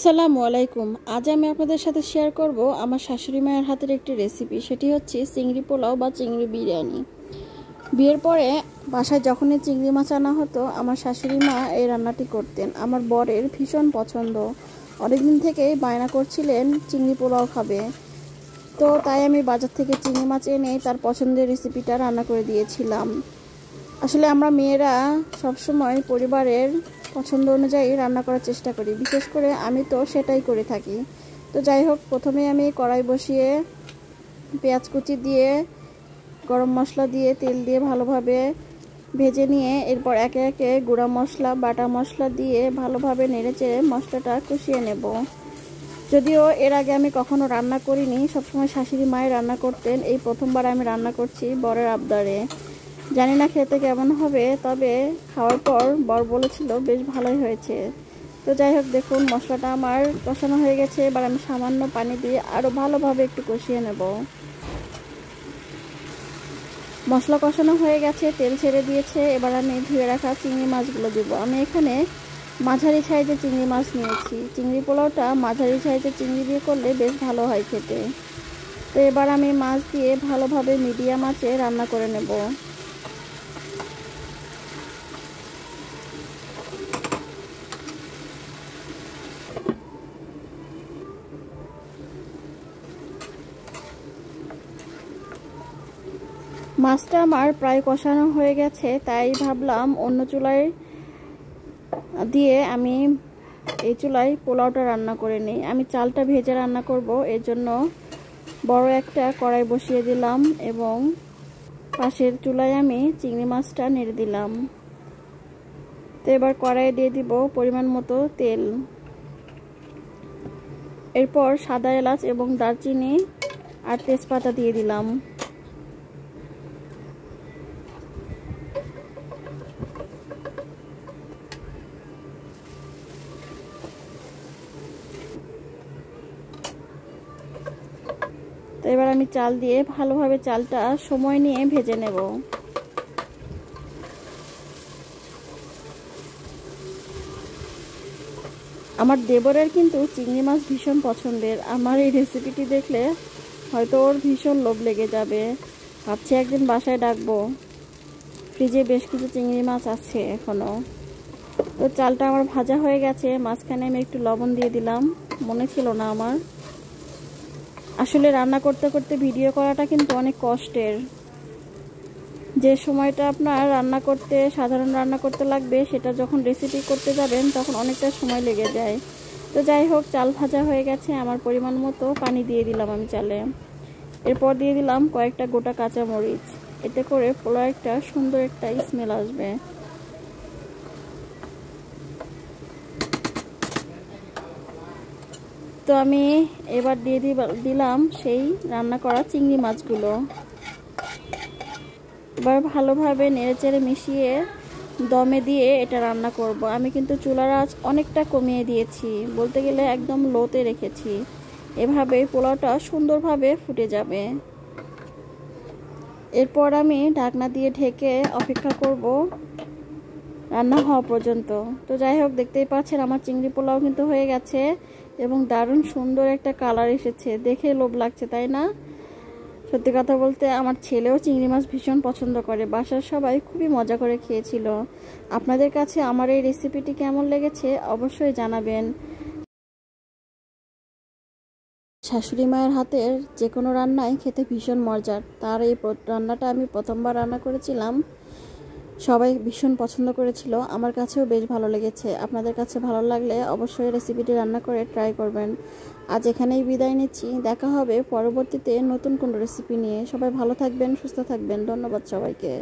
আসসালামু আলাইকুম। আজ আমি আপনাদের সাথে শেয়ার করব আমার শাশুড়ি মায়ের হাতের একটি রেসিপি। সেটি হচ্ছে চিংড়ি পোলাও বা চিংড়ি বিরিয়ানি। বিয়ের পরে বাসায় যখনই চিংড়ি মাছ আনা হতো, আমার শাশুড়ি মা এই রান্নাটি করতেন। আমার বরের ভীষণ পছন্দ, অনেকদিন থেকেই বায়না করছিলেন চিংড়ি পোলাও খাবে। তো তাই আমি বাজার থেকে চিংড়ি মাছ এনে তার পছন্দের রেসিপিটা রান্না করে দিয়েছিলাম। আসলে আমরা মেয়েরা সবসময় পরিবারের পছন্দ অনুযায়ী রান্না করার চেষ্টা করি, বিশেষ করে আমি তো সেটাই করে থাকি। তো যাই হোক, প্রথমে আমি কড়াই বসিয়ে পেঁয়াজ কুচি দিয়ে, গরম মশলা দিয়ে, তেল দিয়ে ভালোভাবে ভেজে নিয়ে এরপর একে একে গুঁড়া মশলা, বাটা মশলা দিয়ে ভালোভাবে নেড়েচেড়ে মশলাটা কষিয়ে নেব। যদিও এর আগে আমি কখনো রান্না করিনি, সবসময় শাশুড়ি মায়ের রান্না করতেন। এই প্রথমবার আমি রান্না করছি বরের আবদারে। জানি না খেতে কেমন হবে, তবে খাওয়ার পর বর বলেছিল বেশ ভালোই হয়েছে। তো যাই হোক, দেখুন মশলাটা আমার কষানো হয়ে গেছে। এবার আমি সামান্য পানি দিয়ে আরও ভালোভাবে একটু কষিয়ে নেব। মশলা কষানো হয়ে গেছে, তেল ছেড়ে দিয়েছে। এবার আমি ধুয়ে রাখা চিংড়ি মাছগুলো দেবো। আমি এখানে মাঝারি সাইজের চিংড়ি মাছ নিয়েছি। চিংড়ি পোলাওটা মাঝারি সাইজের চিংড়ি দিয়ে করলে বেশ ভালো হয় খেতে। তো এবার আমি মাছ দিয়ে ভালোভাবে মিডিয়াম আঁচে রান্না করে নেব। মাছটা আমার প্রায় কষানো হয়ে গেছে, তাই ভাবলাম অন্য চুলায় দিয়ে আমি এই চুলায় পোলাওটা রান্না করে নিই। আমি চালটা ভেজে রান্না করব, এর জন্য বড় একটা কড়াই বসিয়ে দিলাম এবং পাশের চুলায় আমি চিংড়ি মাছটা নেড়ে দিলাম। তো এবার কড়াইয়ে দিয়ে দিব পরিমাণ মতো তেল। এরপর সাদা এলাচ এবং দারচিনি আর তেজপাতা দিয়ে দিলাম। তো এবার আমি চাল দিয়ে ভালোভাবে চালটা সময় নিয়ে ভেজে নেব। আমার দেবরের কিন্তু চিংড়ি মাছ ভীষণ পছন্দের। আমার এই রেসিপিটি দেখলে হয়তো ওর ভীষণ লোভ লেগে যাবে। ভাবছি একদিন বাসায় ডাকবো। ফ্রিজে বেশ কিছু চিংড়ি মাছ আছে এখনো। তো চালটা আমার ভাজা হয়ে গেছে, মাঝখানে আমি একটু লবণ দিয়ে দিলাম, মনে ছিল না আমার। আসলে রান্না করতে করতে ভিডিও করাটা কিন্তু অনেক কষ্টের। যে সময়টা আপনার সাধারণ রান্না করতে লাগবে, সেটা যখন রেসিপি করতে যাবেন তখন অনেকটা সময় লেগে যায়। তো যাই হোক, চাল ভাজা হয়ে গেছে, আমার পরিমাণ মতো পানি দিয়ে দিলাম আমি চালে। এরপর দিয়ে দিলাম কয়েকটা গোটা কাঁচামরিচ। এতে করে পোলাও একটা সুন্দর একটা স্মেল আসবে। তো আমি এবার দিয়ে দিলাম সেই রান্না করা চিংড়ি মাছগুলো। এবার ভালোভাবে নেড়েচেড়ে মিশিয়ে দমে দিয়ে এটা রান্না করব। আমি কিন্তু চুলার আঁচ অনেকটা কমিয়ে দিয়েছি, বলতে গেলে একদম লোতে রেখেছি। এভাবে পোলাওটা সুন্দরভাবে ফুটে যাবে। এরপর আমি ঢাকনা দিয়ে ঢেকে অপেক্ষা করব রান্না হওয়া পর্যন্ত। তো যাই হোক, দেখতেই পাচ্ছেন আমার চিংড়ি পোলাও কিন্তু হয়ে গেছে এবং দারুণ সুন্দর একটা কালার এসেছে। দেখে লোভ লাগছে, তাই না? সত্যি কথা বলতে আমার ছেলেও চিংড়ি মাছ ভীষণ পছন্দ করে। বাসার সবাই খুবই মজা করে খেয়েছিল। আপনাদের কাছে আমার এই রেসিপিটি কেমন লেগেছে অবশ্যই জানাবেন। শাশুড়ি মায়ের হাতের যে কোনো রান্নাই খেতে ভীষণ মজার। তার এই রান্নাটা আমি প্রথমবার রান্না করেছিলাম, সবাই ভীষণ পছন্দ করেছিল। আমার কাছেও বেশ ভালো লেগেছে। আপনাদের কাছে ভালো লাগলে অবশ্যই রেসিপিটি রান্না করে ট্রাই করবেন। আজ এখানেই বিদায় নিচ্ছি, দেখা হবে পরবর্তীতে নতুন কোনো রেসিপি নিয়ে। সবাই ভালো থাকবেন, সুস্থ থাকবেন। ধন্যবাদ সবাইকে।